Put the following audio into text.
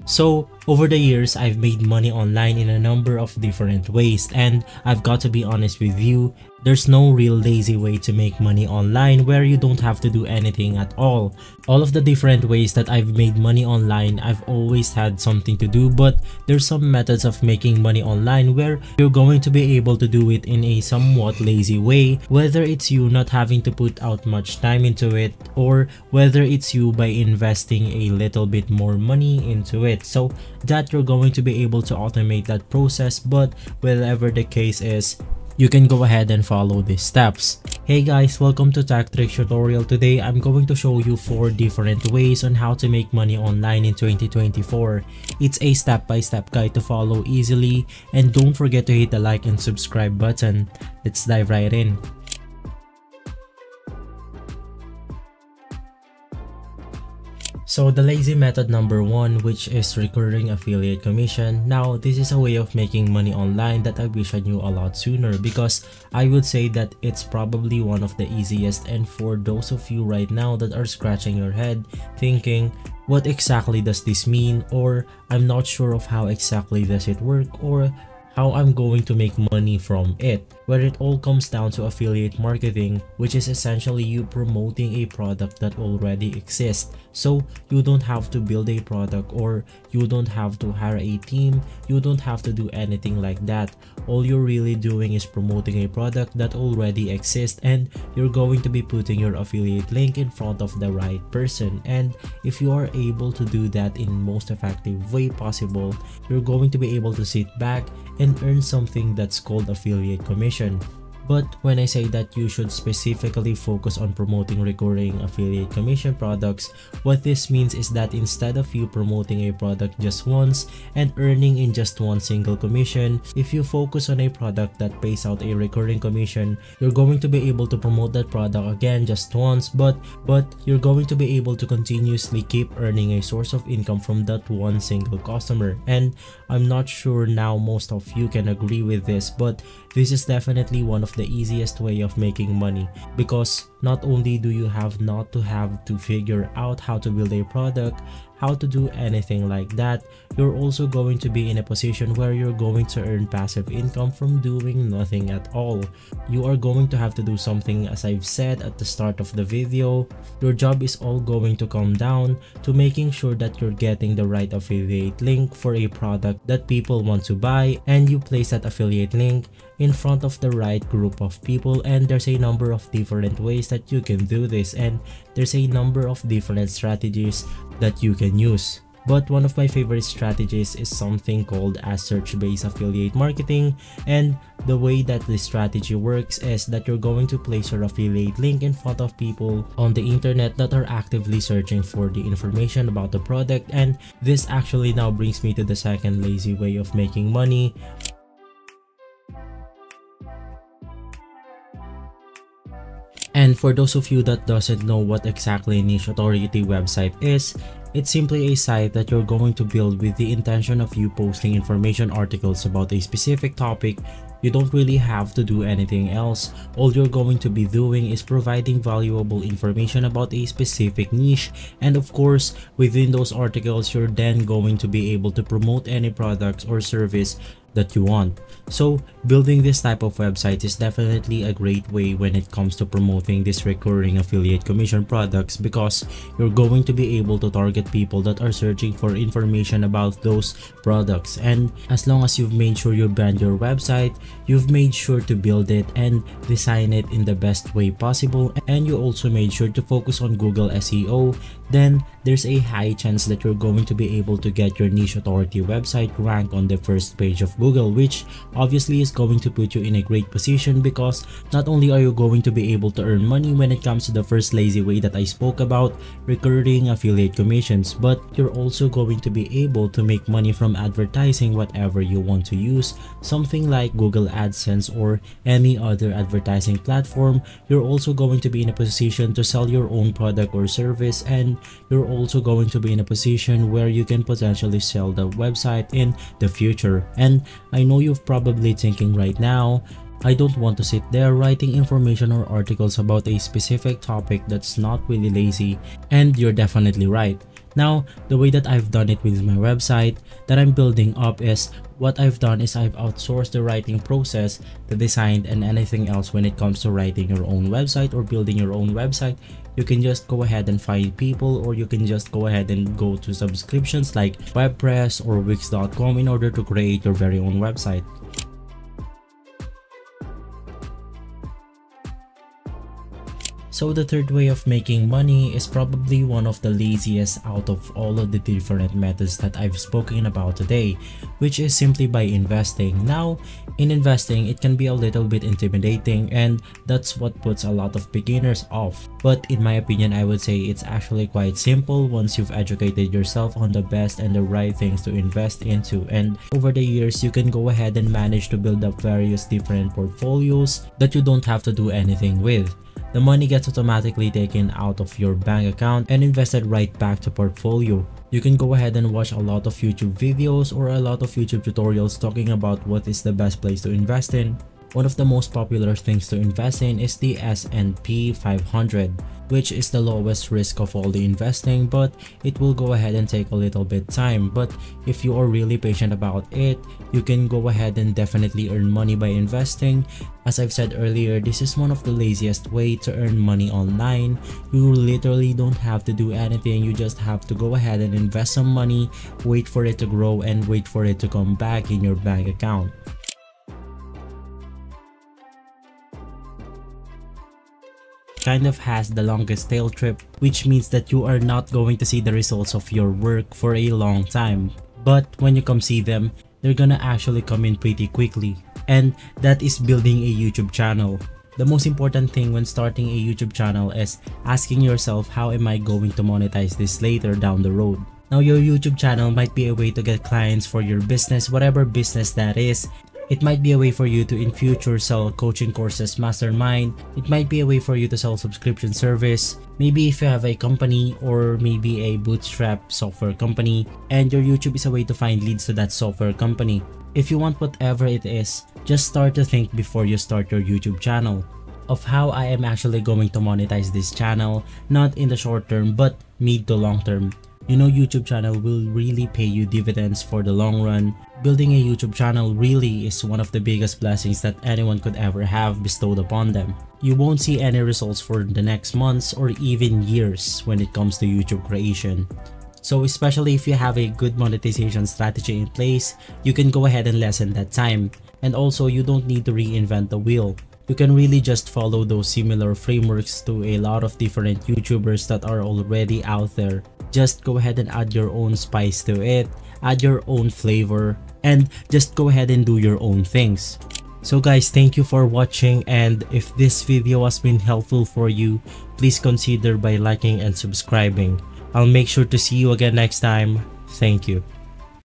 So over the years, I've made money online in a number of different ways, and I've got to be honest with you, there's no real lazy way to make money online where you don't have to do anything at all. All of the different ways that I've made money online, I've always had something to do, but there's some methods of making money online where you're going to be able to do it in a somewhat lazy way, whether it's you not having to put out much time into it, or whether it's you by investing a little bit more money into it, so that you're going to be able to automate that process. But whatever the case is, you can go ahead and follow these steps. Hey guys, welcome to Tech Tricks Tutorial. Today I'm going to show you 4 different ways on how to make money online in 2024. It's a step-by-step guide to follow easily, and don't forget to hit the like and subscribe button. Let's dive right in. So the lazy method number 1, which is recurring affiliate commission. Now this is a way of making money online that I wish I knew a lot sooner, because I would say that it's probably one of the easiest. And for those of you right now that are scratching your head thinking, what exactly does this mean, or I'm not sure of how exactly does it work, or how I'm going to make money from it, where it all comes down to affiliate marketing, which is essentially you promoting a product that already exists. So you don't have to build a product, or you don't have to hire a team, you don't have to do anything like that. All you're really doing is promoting a product that already exists, and you're going to be putting your affiliate link in front of the right person. And if you are able to do that in most effective way possible, you're going to be able to sit back and earn something that's called affiliate commission. But when I say that you should specifically focus on promoting recurring affiliate commission products, what this means is that instead of you promoting a product just once and earning in just one single commission, if you focus on a product that pays out a recurring commission, you're going to be able to promote that product again just once, but you're going to be able to continuously keep earning a source of income from that one single customer. And I'm not sure now most of you can agree with this, but this is definitely one of the easiest way of making money, because not only do you have not to have to figure out how to build a product, how to do anything like that, you're also going to be in a position where you're going to earn passive income from doing nothing at all. You are going to have to do something, as I've said at the start of the video. Your job is all going to come down to making sure that you're getting the right affiliate link for a product that people want to buy, and you place that affiliate link in front of the right group of people. And there's a number of different ways that you can do this, and there's a number of different strategies that you can use. But one of my favorite strategies is something called as search-based affiliate marketing. And the way that this strategy works is that you're going to place your affiliate link in front of people on the internet that are actively searching for the information about the product. And this actually now brings me to the second lazy way of making money. And for those of you that doesn't know what exactly a niche authority website is, it's simply a site that you're going to build with the intention of you posting information articles about a specific topic. You don't really have to do anything else. All you're going to be doing is providing valuable information about a specific niche, and of course within those articles you're then going to be able to promote any products or service that you want. So building this type of website is definitely a great way when it comes to promoting these recurring affiliate commission products, because you're going to be able to target people that are searching for information about those products. And as long as you've made sure you brand your website, you've made sure to build it and design it in the best way possible, and you also made sure to focus on Google SEO, then there's a high chance that you're going to be able to get your niche authority website ranked on the first page of Google, which obviously is going to put you in a great position, because not only are you going to be able to earn money when it comes to the first lazy way that I spoke about, recurring affiliate commissions, but you're also going to be able to make money from advertising whatever you want to use, something like Google AdSense or any other advertising platform. You're also going to be in a position to sell your own product or service, and you're also going to be in a position where you can potentially sell the website in the future. And I know you're probably thinking right now, I don't want to sit there writing information or articles about a specific topic. That's not really lazy. And you're definitely right. Now, the way that I've done it with my website that I'm building up is what I've done is I've outsourced the writing process, the design, and anything else when it comes to writing your own website or building your own website. You can just go ahead and find people, or you can just go ahead and go to subscriptions like WordPress or Wix.com in order to create your very own website. So the third way of making money is probably one of the laziest out of all of the different methods that I've spoken about today, which is simply by investing. Now, in investing, it can be a little bit intimidating, and that's what puts a lot of beginners off. But in my opinion, I would say it's actually quite simple once you've educated yourself on the best and the right things to invest into. And over the years, you can go ahead and manage to build up various different portfolios that you don't have to do anything with. The money gets automatically taken out of your bank account and invested right back to portfolio. You can go ahead and watch a lot of YouTube videos or a lot of YouTube tutorials talking about what is the best place to invest in. One of the most popular things to invest in is the S&P 500, which is the lowest risk of all the investing, but it will go ahead and take a little bit time. But if you are really patient about it, you can go ahead and definitely earn money by investing. As I've said earlier, this is one of the laziest way to earn money online. You literally don't have to do anything. You just have to go ahead and invest some money, wait for it to grow, and wait for it to come back in your bank account. Kind of has the longest tail trip, which means that you are not going to see the results of your work for a long time. But when you come see them, they're gonna actually come in pretty quickly. And that is building a YouTube channel. The most important thing when starting a YouTube channel is asking yourself, how am I going to monetize this later down the road? Now, your YouTube channel might be a way to get clients for your business, whatever business that is. It might be a way for you to in future sell coaching courses, mastermind. It might be a way for you to sell subscription service. Maybe if you have a company or maybe a bootstrap software company, and your YouTube is a way to find leads to that software company. If you want whatever it is, just start to think before you start your YouTube channel of how I am actually going to monetize this channel, not in the short term but mid to long term. You know, YouTube channel will really pay you dividends for the long run. Building a YouTube channel really is one of the biggest blessings that anyone could ever have bestowed upon them. You won't see any results for the next months or even years when it comes to YouTube creation. So especially if you have a good monetization strategy in place, you can go ahead and lessen that time. And also, you don't need to reinvent the wheel. You can really just follow those similar frameworks to a lot of different YouTubers that are already out there. Just go ahead and add your own spice to it, add your own flavor, and just go ahead and do your own things. So guys, thank you for watching, and if this video has been helpful for you, please consider by liking and subscribing. I'll make sure to see you again next time. Thank you.